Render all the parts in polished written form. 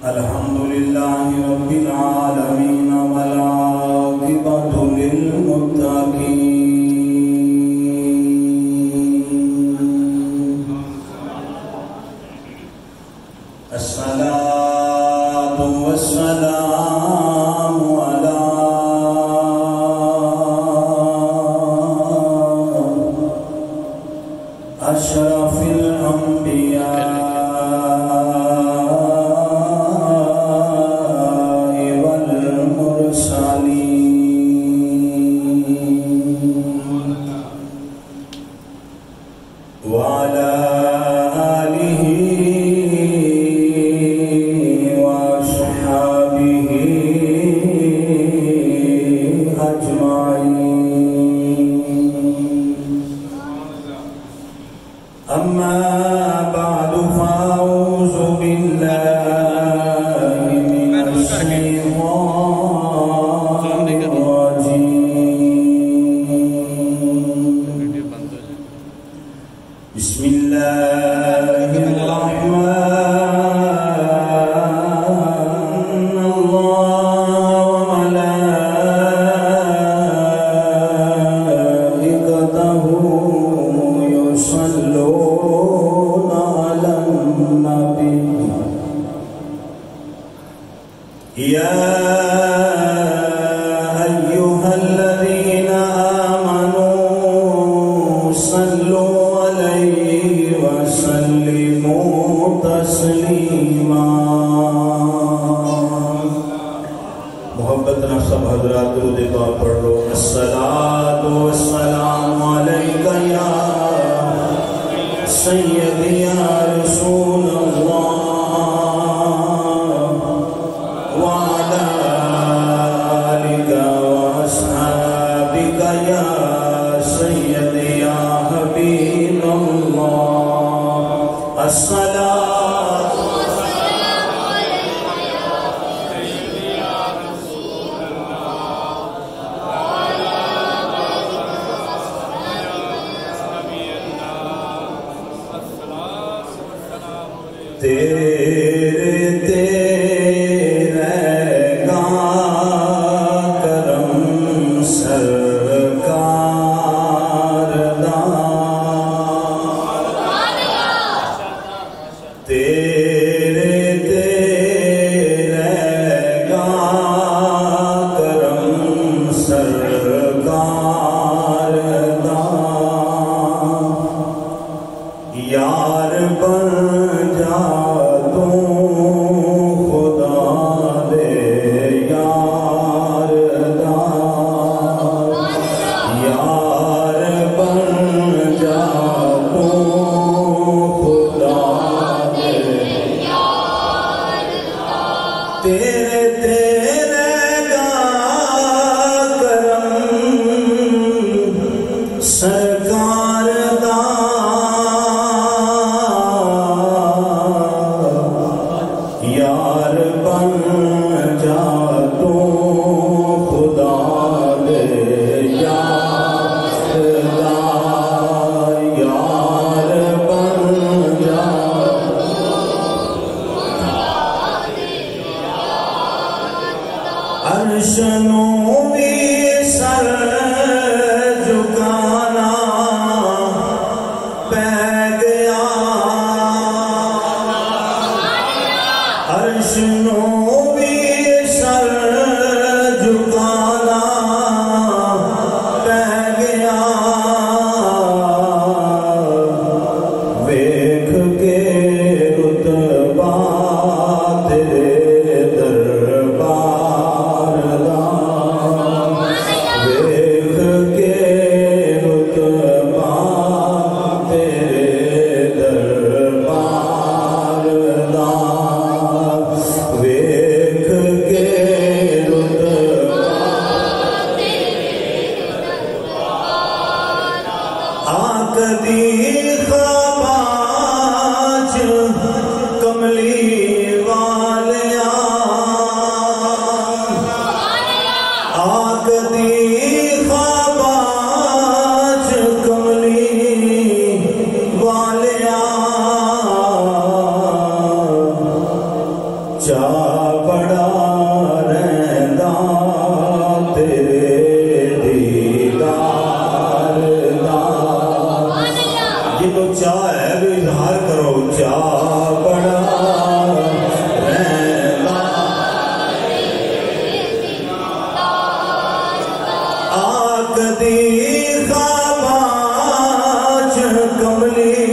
الحمد لله رب العالمين والعاقبة للمتقين الصلاة والسلام على أشرف الأنبياء وعلى آله وأصحابه أجمعين أما بعد فأعوذ بالله من الشيطان الرجيم بسم الله الرحمن الله وملائكته يصلون على النبي يا أيها الذين آمنوا صلوا وسلموا تسلیما محبت نہ سب حضرات درود پاک پڑھ لو الصلاۃ والسلام علیک یا سیدی یا رسول اللہ وعلی آلک واصحابک یا سیدی یا حبیب اللہ الصلاة والسلام عليك يا سيدي يا رسول الله وعلى آلك وأصحابك يا الصلاة والسلام عليك تیرے رہے گا کرم سرکار دا تیرے گا کرم سرکار دا یار بن جا تو خدا دے یار دا یار بن جا تو تیرے گا کرم سرکار دا یار بن جا تو خدا دے یار دا یار بن جا عرش نو بھی سر جھکانا پہ گیا عرش نو بھی سر جھکانا پہ گیا ویکھ کے رتبہ تیرے دربار دا ویکھ کے رتبہ تیرے دربار دا ویکھ چا بڑا رہندا تیرے دیدار دا جنوں چاہ ہے بھی اظہار کرو چا بڑا رہندا آکدی خاباج کملی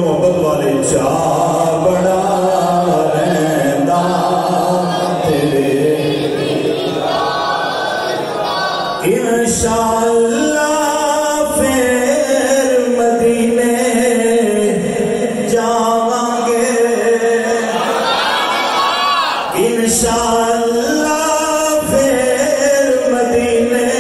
محبت والے چا بڑا رہندا تیرے انشاءاللہ پھر مدینے جاواں گے انشاءاللہ پھر مدینے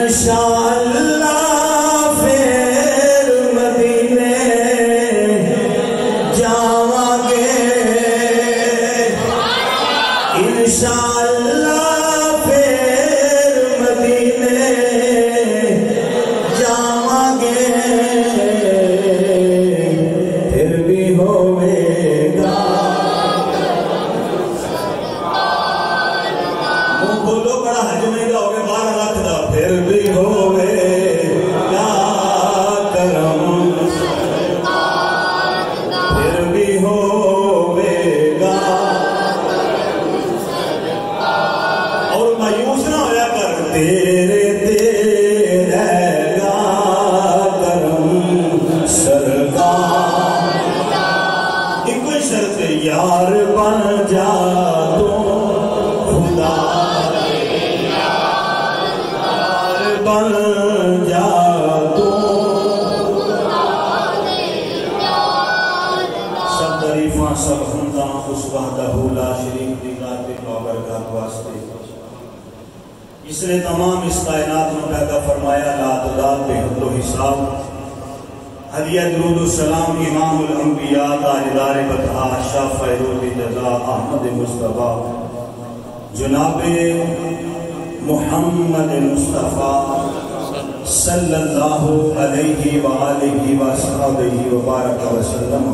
انشاءاللہ پھر مدینے جاواں گے انشاءاللہ پھر مدینے جاواں گے پھر بھی ہوئے گا وہ بولو بڑا حجمے گا ہوگے بارہ لاکھ دا پھر بھی ہوئے گا کرم پھر بھی ہوئے گا اور مایوس نہ ہویا کر تیرے رہے گا کرم سرکار ایک کوئی شرط یار بن جا تو خدا بن جا تو سب تعریفاں سب حمداں اس وحدہ لا شریک دی ذات بابرکات واسطے اس نے تمام اس کائنات میں پیدا فرمایا لا تعداد بے حد و حساب ہدیہ درود و سلام امام الانبیاء تاجدار بطحا شاہ فیروز جزا احمد مصطفیٰ جناب محمد مصطفیٰ صلی اللہ علیہ وآلہ وصحبہ وبارک وسلم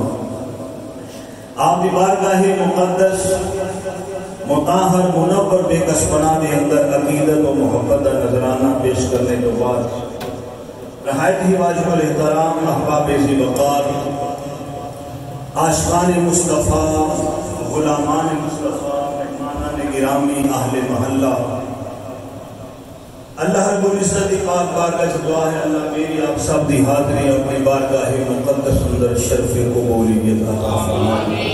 آپ دی بارگاہ مقدس مطہر منور بے کسبنا دے اندر عقیدت و محبت کا نذرانہ پیش کرنے کے بعد نہایت ہی واجب الاحترام احباب ذی وقار عاشقان مصطفیٰ غلامان مصطفیٰ مہمانان گرامی اہل محلہ اللہ رب العزت کی پاک بارگاہ سے دعا ہے اللہ میری آپ سب دی حاضری اپنی بارگاہ مقدس اندر شرف قبولیت عطا فرمائے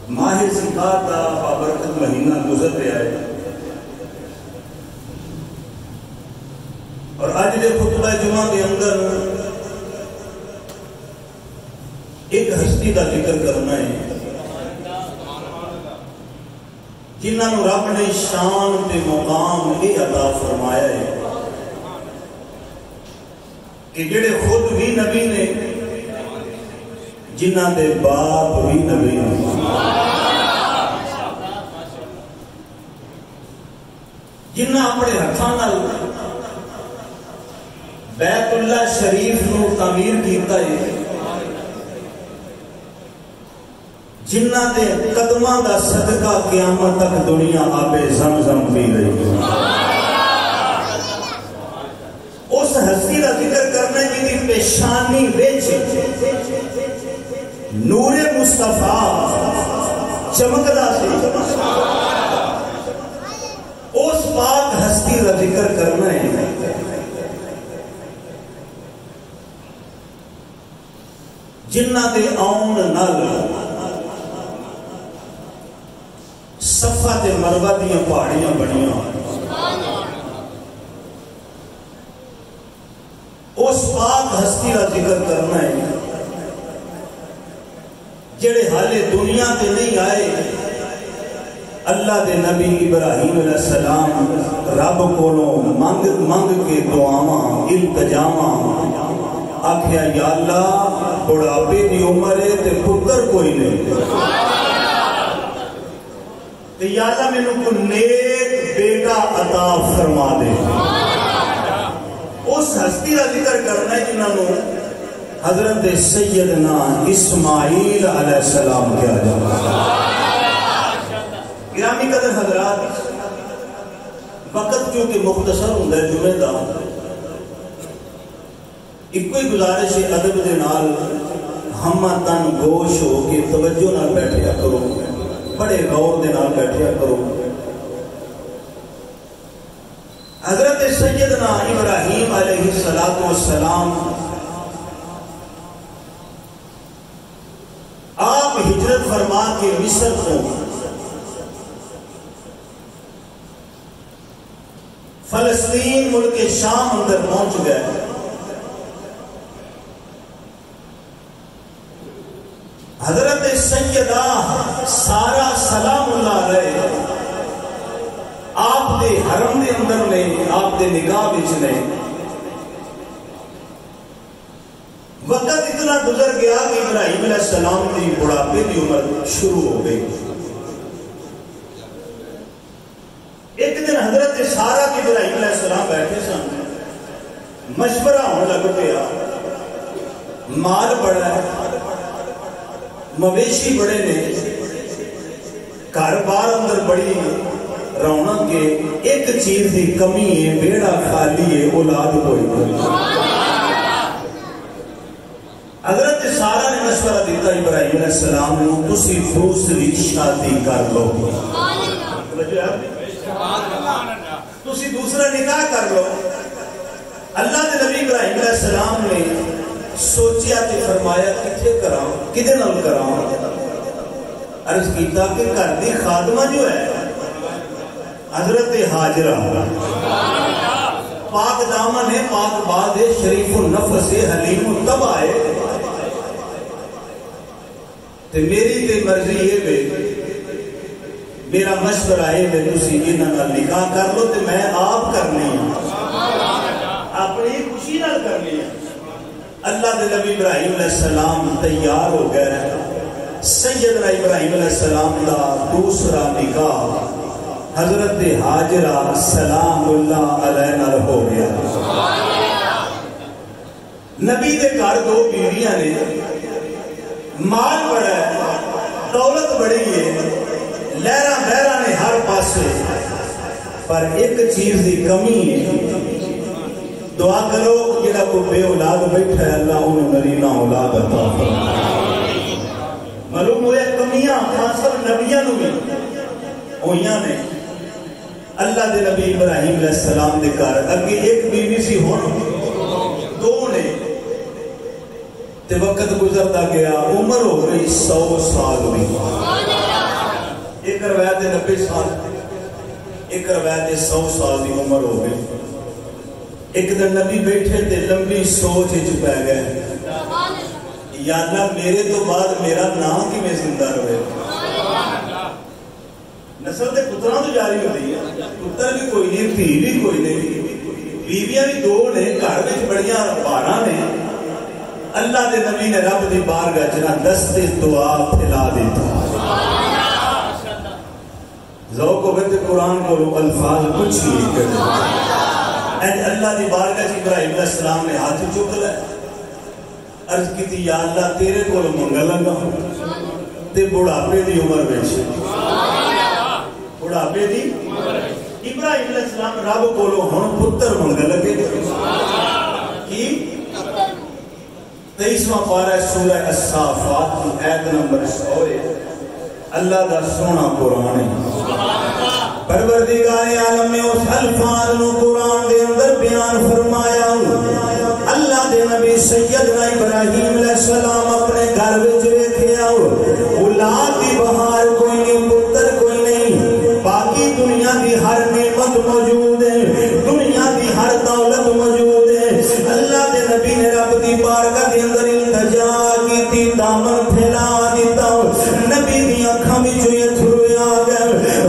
ماہ ذوالحجہ کا بابرکت مہینہ گزر رہا ہے اور آج دے خطبہ جمعہ کے اندر ایک ہستی کا ذکر کرنا ہے جنہاں نو رب نے شان تے مقام یہ عطا فرمایا ہے کہ جڑے خود بھی نبی نے جنہاں دے باپ بھی نبی نے جنہاں اپنے ہتھاں نال بیت اللہ شریف نو تعمیر کیتا ہے جنہ دے قدمہ دا صدقہ قیامت تک دنیا آب زمزم پی رہی ہے اس ہستی دا ذکر کرنے کی دی پیشانی وچ نور مصطفیٰ چمکدا سی اس پاک ہستی دا ذکر کرنا ہے جنہ دے آن نال صفا تے مروہ دیاں پہاڑیاں بنیاں اس پاک ہستی کا ذکر کرنا ہے جڑے حالے دنیا تے نہیں آئے اللہ دے نبی ابراہیم علیہ السلام رب کولوں منگ کے دعاواں التجاواں آکھیا یا اللہ بڑھاپے دی عمر ہے تے پتر کوئی نہیں تے یا اللہ مینوں کو نیک بیٹا عطا فرما دے اس ہستی کا ذکر کرنا ہے جنہاں نو حضرت سیدنا اسماعیل علیہ السلام کیا جاتا گرامی قدر حضرات وقت کیونکہ مختصر ہوتا ہے جمعے دا ایک کوئی گزارش ادب دے نال ہم تن گوش ہو کے توجہ نال بیٹھیا کرو بڑے غور دے نال بیٹھیا کرو حضرت سیدنا ابراہیم علیہ السلام آپ ہجرت فرما کے مصر کو فلسطین ملک شام اندر پہنچ گئے حضرت سیدہ سارا سلام اللہ علیہ آپ دے حرم دے اندر نے آپ دے نگاہ وچ نے وقت اتنا گزر گیا کہ ابراہیم علیہ السلام کی بڑھاپے کی عمر شروع ہو گئی ایک دن حضرت سارا کے ابراہیم علیہ السلام بیٹھے سن مشورہ ہونے لگ پیا مال بڑا ہے مویشی بڑے نے گھر بار اندر بڑی رونق کے ایک چیز کی کمی ہے بیڑا خالی ہے اولاد کوئی حضرت سارا نے مشورہ دیتا ابراہیم علیہ السلام نے تسی دوسری شادی کر لو تسی دوسرا نکاح کر لو اللہ کے نبی ابراہیم علیہ السلام نے سوچیا تے فرمایا کتنے کراں کدے نال کراں عرض کیتا کہ گھر دی خادمہ جو ہے حضرت حاجرہ پاک دامن ہے پاک باد ہے شریف النفس ہے حلیم الطبع ہے تے میری تے مرضی یہ بے میرا مشورہ ہے کہ تسی انہاں نکاح کر لو تے میں آپ کرنی ہے اپنی خوشی نال کرنی ہے اللہ دے نبی ابراہیم علیہ السلام تیار ہو گئے سیدنا ابراہیم علیہ السلام کا دوسرا نکاح حضرت حاجرہ سلام اللہ علیہ نال ہو گیا نبی دے گھر دو بیویاں نے مال بڑا ہے دولت بڑی ہے لہراں بہراں نے ہر پاسے پر ایک چیز دی کمی ہے دعا کرو جڑا کوئی بے اولاد بیٹھا ہے اللہ انہوں نرینہ اولاد عطا فرمائے معلوم ہویا کمیاں خاصر نبیاں نو بھی ہویاں نے اللہ دے نبی ابراہیم علیہ السلام دے گھر اگے ایک بیوی سی ہن دو نے تے وقت گزرتا گیا عمر ہو گئی 100 سال ہوئی ایک روایت 90 سال ایک روایت 100 سال دی عمر ہو گئی ایک دن نبی بیٹھے تے لمبی سوچ وچ پے گئے یا اللہ میرے تو بعد میرا نام کی میں زندہ رہے نسل تے پتراں تو جاری ہو رہی ہے پتر بھی کوئی نہیں دھی بھی کوئی نہیں بیویاں بھی دو نے گھر وچ بڑیاں باراں نے اللہ دے نبی نے رب دی بارگاہ جنا دستے دعا پھیلا دیتا ذوق و بد قرآن کو الفاظ کچھ ہی کرے اللہ دی بارگاہ جی ابراہیم علیہ السلام نے ہاتھ چک لے عرض کی تھی یا اللہ تیرے کو منگل لگا تے بڑھاپے دی عمر وچ بڑھاپے دی ابراہیم علیہ السلام رب کولو ہن پتر منگل لگے کی 23واں پارہ سورہ الصافات کی آیت نمبر 100 اللہ دا سونا قرآن ہے پروردگار عالم نے اس الفاظ نو قرآن دے اندر بیان فرمایا اللہ دے نبی سیدنا ابراہیم علیہ السلام اپنے گھر وچ ویکھیا اولاد دی بہار کوئی نہیں، پتر کوئی نہیں، باقی دنیا دی ہر نعمت موجود ہے، دنیا دی ہر دولت موجود ہے۔ اللہ دے نبی نے رب دی بارگاہ دے اندر التجا کیتی، دامن پھیلا دیتا، نبی دی اکھاں وچ اتھرو آ گئے،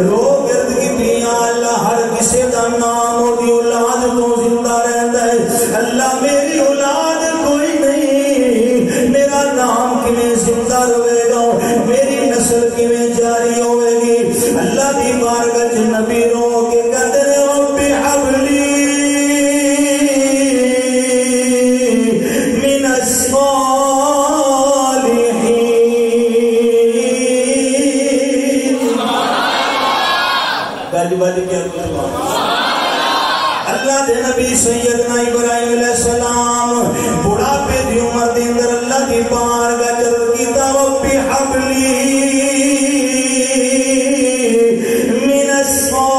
رو گرد کیتی، یا اللہ ہر کسے دا نام او دی اولاد تو زندہ رہندا ہے، اللہ میری اولاد کوئی نہیں، میرا نام کیویں زندہ رہے گا، میری نسل کیویں جاری ہوے گی؟ اللہ دی بارگاہ وچ نبی رو کے کہندے نے رب حبلی من الصالحین، گج بج کے اللہ دے نبی سیدنا ابراہیم علیہ السلام بڑھاپے دی عمر دے اندر اللہ دی بارگاہ چل کیتا، رب حبلی من الصالحین،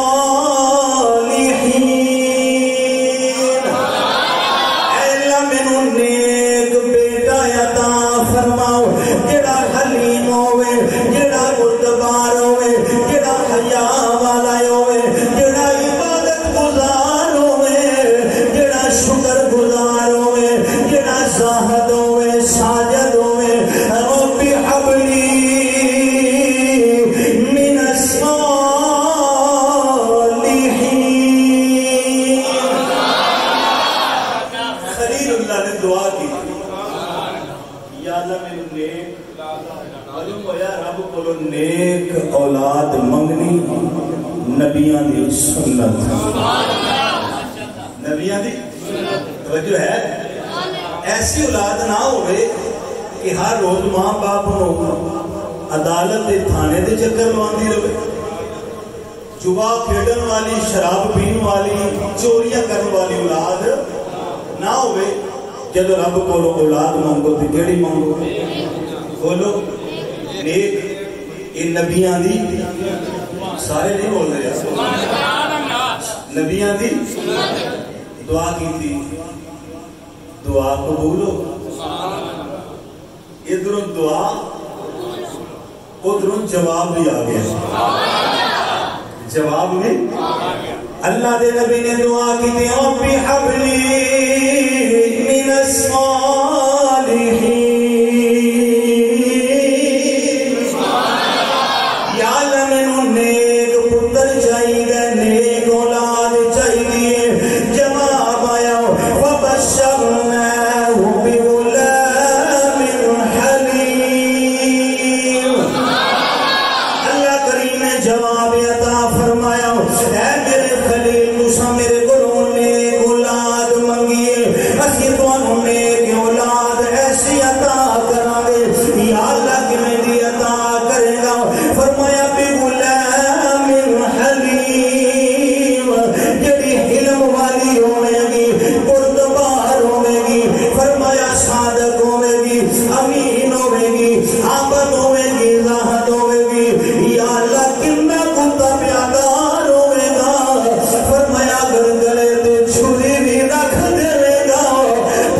اے اللہ مینوں نیک بیٹا عطا فرماؤ، جڑا حلیم ہوے، جڑا بردبار ہوے، جڑا حیا والا ہوے، جڑا عبادت گزار ہوے، جڑا شکر گزار ہوے، جڑا زاہد ہوے، ساجد ہوے، رب حبلی من الصالحین۔ خلیل اللہ نے دعا کی، یا اللہ میں نیک معلوم ہویا رب کو نیک اولاد منگنی نبیاں دی سنت، نبیاں دی توجہ ہے، ایسی اولاد نہ ہوئے کہ ہر روز ماں باپ عدالت دے تھانے دے چکر لواندی رہے، جوا کھیڈن والی، شراب پین والی، چوریاں کرن والی اولاد نہ ہوئے۔ جب رب کو اولاد مانگو تو کیڑی مانگو؟ بولو نیک، یہ نبیاں دی، سارے نہیں بول رہے، نبیاں دی دعا کی تھی، دعا قبول ہو، ادھروں دعا ادھروں جواب بھی آ گیا، جواب میں اللہ دے نبی نے دعا کی تھی، رب حبلی من الصالحین، یا اللہ مینوں نیک پتر چاہیے، نیک اولاد چاہیے، جواب آیا وبشرناہ بغلام حلیم، اللہ کریم نے جواب عطا فرمایا، اے میرے خلیل تساں میرے کولوں نیک اولاد منگیے، اسی تانوں نیک اولاد ایسی عطا کراں گے، یا اللہ کیویں دی عطا کرے گا؟ فرمایا بغلام حلیم، جڑی حلم والی ہوے گی، بردبار ہوے گی، فرمایا صادق ہوے گی، امین ہوے گی، عابد ہوے گی، زاہد ہوے گی، یا اللہ کتنا کتا پیادار ہوے گا، فرمایا اگر گلے تے چھری بھی رکھ دے گا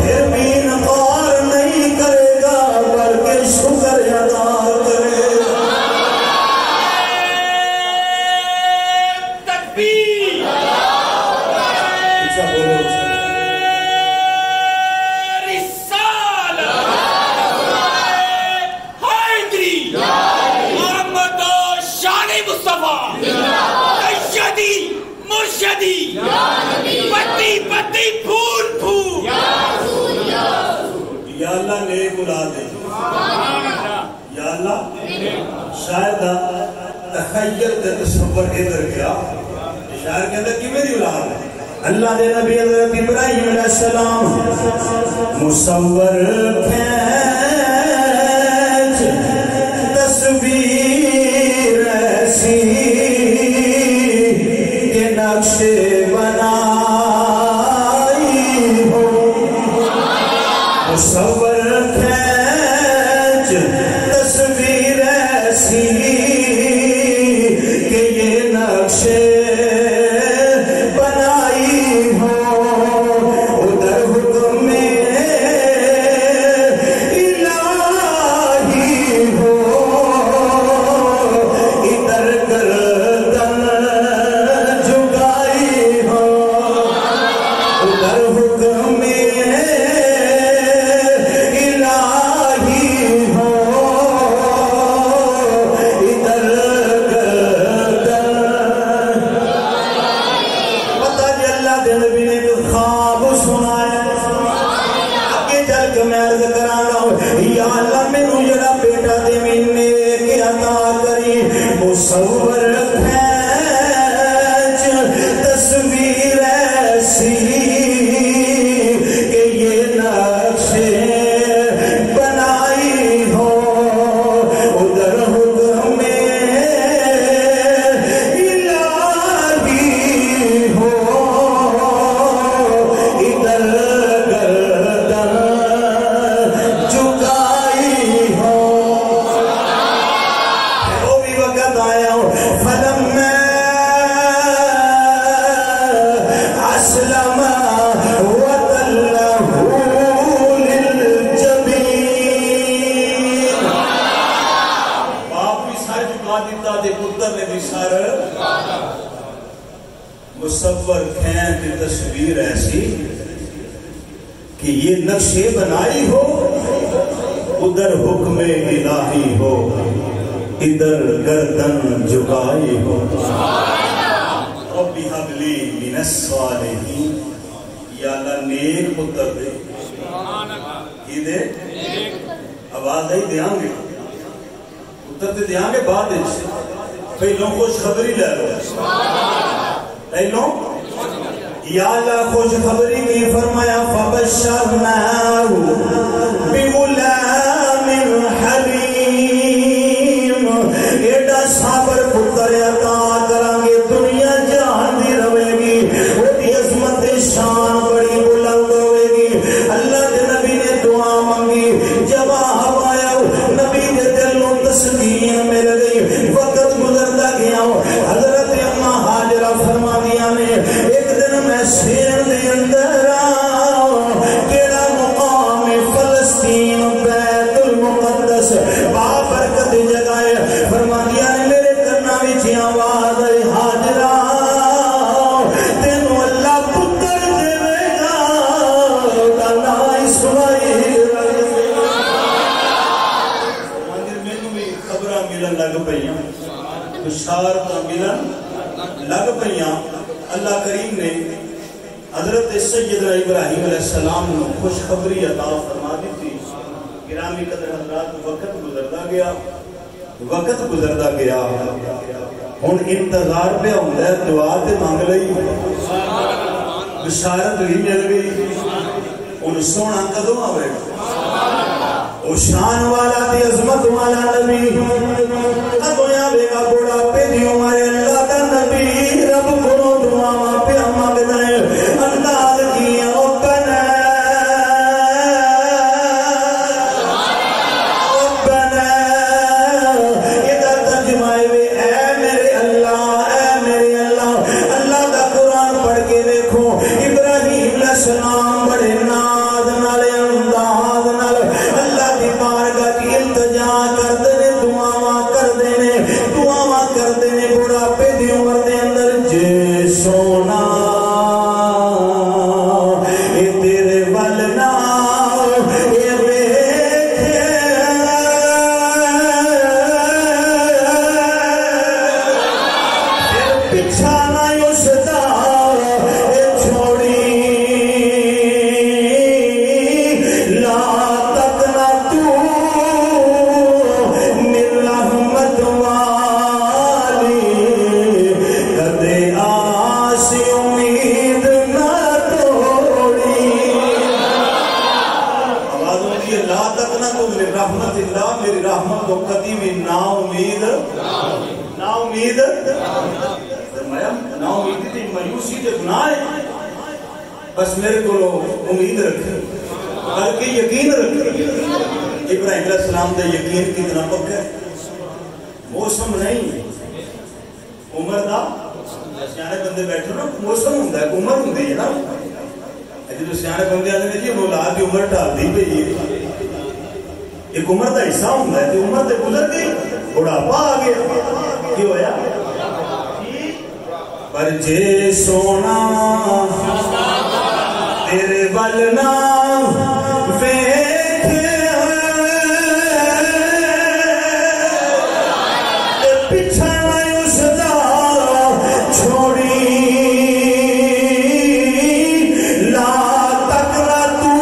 پھر بھی انکار نہیں کرے گا بلکہ شکر ادا کرے گا۔ تکبیر، اچھا بولو، رسالہ، حیدری، محمد شان مصطفیٰ، سیدی مرشدی، پتی پتی پھول پھول، یا اللہ نیک اولاد دے، یا اللہ شاید تخیل تے تصور ادھر گیا، شاعر کے اندر کیویں دی اولاد ہے؟ اللہ دے نبی حضرت ابراہیم علیہ السلام مصور کھینچ تصویر ایسی کہ نقش بنائی ہو، مصور کھینچ تصویر ایسی کہ یہ نقش بنائی ہو، ادھر حکم میں کہ میں عرض کرانا یا اللہ مینوں جڑا بیٹا دے مینے کہ عطا کری مصور کھینچ تصویر ایسی کہ یہ نقشے بنائی ہو ادھر حکم الہی ہو ادھر گردن جھکائی ہو وہ بھی وقت آیا ہو فلما اسلم وتلہ للجبین باپ بھی سر جھکا دیتا دے پتر نے بھی سر مصور کھین کی تصویر ایسی کہ یہ نقشے بنائی ہو ادھر حکم الہی ہو ادھر گردن جھکائی ہو رب ہب لی من الصالحین یا اللہ نیک پتر دے کی دے آواز آئی دیاں گے پتر دے دیاں گے بعد پہلوں خوش خبری لے لو پہلوں یا اللہ خوش خبری کی فرمایا فبشرناہ بغلام حلیم ایڈا صابر پتر عطا کرانگے دنیا جہان دی روے گی وہ دی عظمت شان بڑی بلند ہوئے گی اللہ دے نبی نے دعا مانگی جواب آیا نبی دے دل و تسکین مل گئی وقت گزرتا گیا حضرت اما حاجرہ فرما دیا نے ایک دن میں سین دے اندر کیڑا مقام فلسطین بیت المقدس بابرکت جگائے فرما دیا نے میرے کرنا وچ آواز آئی حاجرہ تینوں اللہ پتر دے گا نا اسماعیل مینوں بھی خبراں ملن لگ پئیاں بشارت ملن لگ پئیاں اللہ کریم نے حضرت سیدنا ابراہیم علیہ السلام نے خوشخبری عطا فرما دی تھی گرامی قدر حضرات وقت گزرتا گیا ہن انتظار پہ ہوندا ہے دعا تے مانگ لئی بشارت بھی مل گئی ہن سونا کدوں آوے او شان والا تے عظمت والا نبی کدوں آوے گا بڑھاپے دی عمر اللہ دا نبی رب کو دعا پہ مانگدا ہے انداز کیا ربنا اذا ترجمہ اے میرے اللہ اللہ دا قرآن پڑھ کے دیکھو ابراہیم علیہ السلام بڑے ناز نال انداز نال اللہ دی بارگاہ کی التجا کردے نے دعاواں کردے نے بڑھاپے دی عمر دے اندر جے سونا اے تیرے ول نہ اے ویکھے پیچھا نہ اس دا اے چھوڑی لا تک نہ تو من رحمت والی کدے آس امید نہ توڑی آواز ہوتی ہے لا تک نہ تو من رحمت اللہ میری رحمت کو کدی بھی نا امید نا امیدی تھی مایوسی تے گناہ ہے بس میرے کو امید رکھے بلکہ یقین رکھے ابراہیم علیہ السلام دے یقین کتنا پکا ہے موسم نہیں عمر دا سیانے بندے بیٹھو نا موسم ہوندا ہے عمر ہوندی ہے نا جب سیانے بندے آتے ہیں جی اولاد کی عمر ٹالدی پئی ہے ایک عمر دا حصہ ہوندا ہے تے عمر تے گزر گئی بڑھاپا آ گیا کی ہویا پر جے سونا تیرے ول نہ ویکھے پیچھا نہ اس دا چھوڑی لا تک نہ تو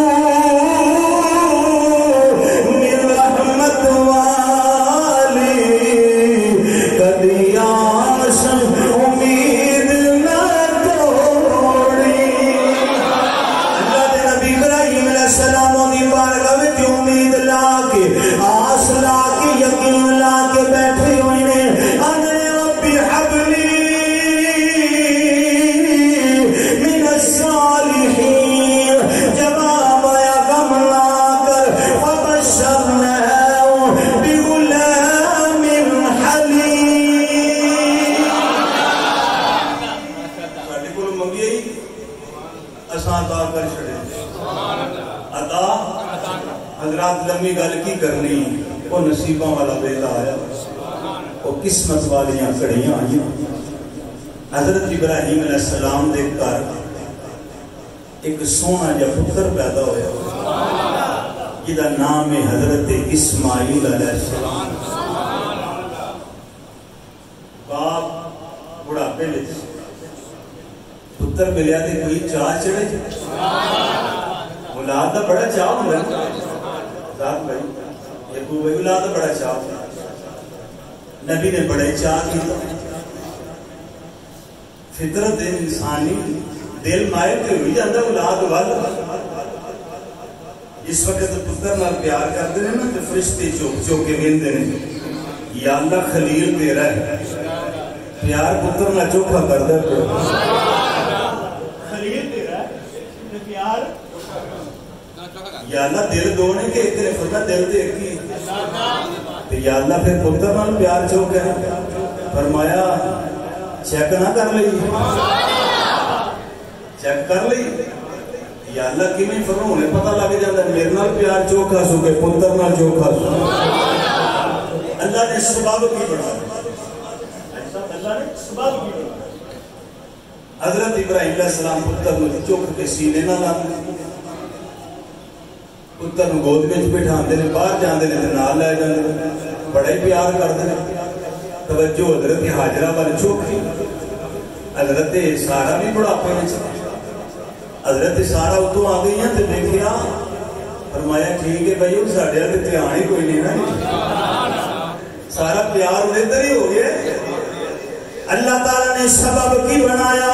حضرات لمبی گل کی کرنی، وہ نصیباں والا ویلا آیا، وہ قسمت والیاں کڑیاں آئی۔ حضرت ابراہیم علیہ السلام دے گھر ایک سونا جا پتر پیدا ہوا جدا نام ہے حضرت اسماعیل علیہ السلام۔ باپ بڑھاپے میں پتر ملیا تے کوئی چاہ چڑھے، اولاد دا بڑا چاہ ہوگا ذات بھائی، یعقوب بھائی اولاد دا بڑا چاہ ہوگا، نبی نے بڑے چاہ کیتا۔ فطرت انسانی دل مائل تے ہوئی جاندہ اولاد والا۔ اس وقت پتر نال پیار کرتے ہیں نا تو فرشتے چوک چوک کے ویندے ہیں، یا اللہ خلیل تیرا ہے، پیار پتر نہ چوکھا کر دے، خلیل تیرا ہے پیار، یا اللہ دل دونے کے ایک طرف فرما دل دے کی، یا اللہ پھر پتر نال پیار چوک ہے، فرمایا چیک نہ کر لی، چیک کر لی، یا اللہ کی میں فرموں نے پتہ لگ جاتا ہے میرے نال پیار چوکھا سو کے پتر نال چوکھا سو۔ اللہ نے سبب کی بڑھا، اللہ نے سبب کی بڑھا۔ حضرت ابراہیم علیہ السلام پتر نے چوک کے سینے نہ لاتے، پتر نے گود میں بٹھا دے نے، باہر جاندے نے نال لے جاندے، بڑے پیار کرتے ہیں۔ توجہ حضرت حاجرہ والے چوک کی، حضرت سارا بھی بڑھاپے میں چلا، حضرت سارا اتوں آ گئی ہیں تو دیکھیا، فرمایا ٹھیک ہے بھائی ساڑھے آتے دھیان ہی کوئی نہیں نا، سارا پیار ادھر ہی ہو گیا۔ اللہ تعالیٰ نے سبب کی بنایا،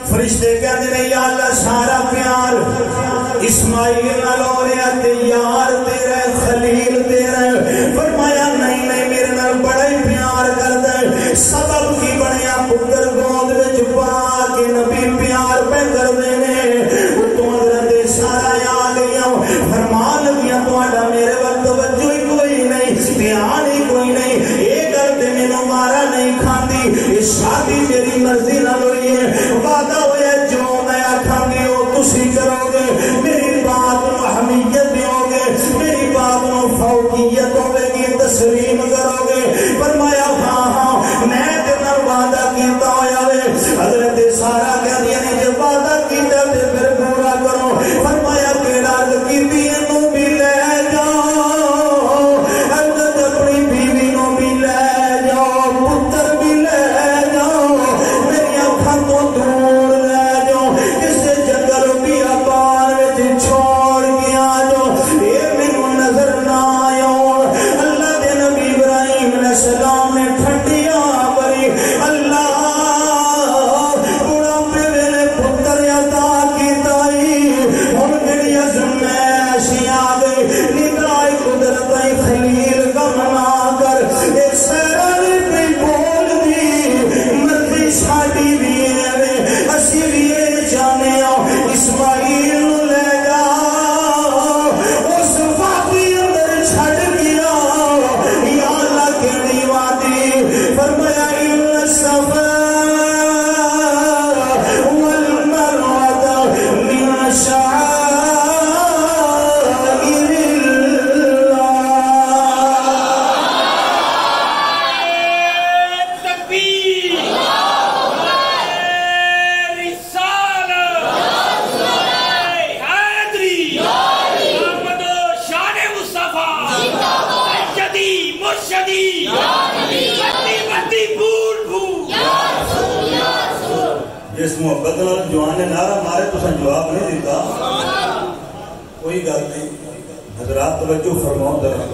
فرشتے کہتے ہیں یا اللہ سارا پیار اسماعیل نال ہو رہا تے یار تیرا خلیل تیرا، فرمایا نہیں نہیں میرے نال بڑا ہی پیار کردا ہے۔ سبب کی بنیا پتر گود وچ پا کے نبی پیار پہ کردے نے، تو حضرت سارا آ گیا فرمان لگیا تہاڈا میرے ول توجہ ہی کوئی نہیں، دھیان ہی کوئی نہیں، یہ کرتے مینوں مارا نہیں کھاندی، یہ شادی میری مرضی نال ہوئی ہے، وعدہ ہویا جو میں آکھاں گی وہ تسی کرو گے، میری بات نو اہمیت دیو گے، میری بات نو فوقیت ہوے گی، تسلیم کرو گے۔ فرمایا ہاں ہاں میں تے نال وعدہ کیتا ہویا وے۔ حضرت سارا کہندی نے جے وعدہ کیتا تے پھر پورا کرو۔ فرمایا کیڑا کیتی اینو بھی لے جاؤ، حضرت اپنی بیوی نو بھی لے جاؤ، پتر بھی لے جاؤ، میری اکھاں تو دور لے جاؤ، کسے جنگل بیابان وچ چھوڑ کے آ جاؤ، اے مینوں نظر نہ آؤ۔ اللہ دے نبی ابراہیم علیہ السلام نے ٹھنڈیاں بری اللہ بڑھاپے ویلے پتر عطا کیتا ہی، ہن جڑی ازمائش آ گئی، نگاہ قدرت خلیل غم نہ کر، اے سارا نہیں بول دی مرضی ساڈی بھی ہے، اسی بھی یہ جانے اسماعیل نو لے جا اس وادی اندر چھڈ گیا، یا اللہ کیڑی وادی؟ فرمایا ان الصفا والمروہ من شعائر جس محبت نال جوان نے نعرہ مارے تو جواب نہیں دیتا، کوئی گل نہیں۔ حضرات توجہ فرماؤ ذرا،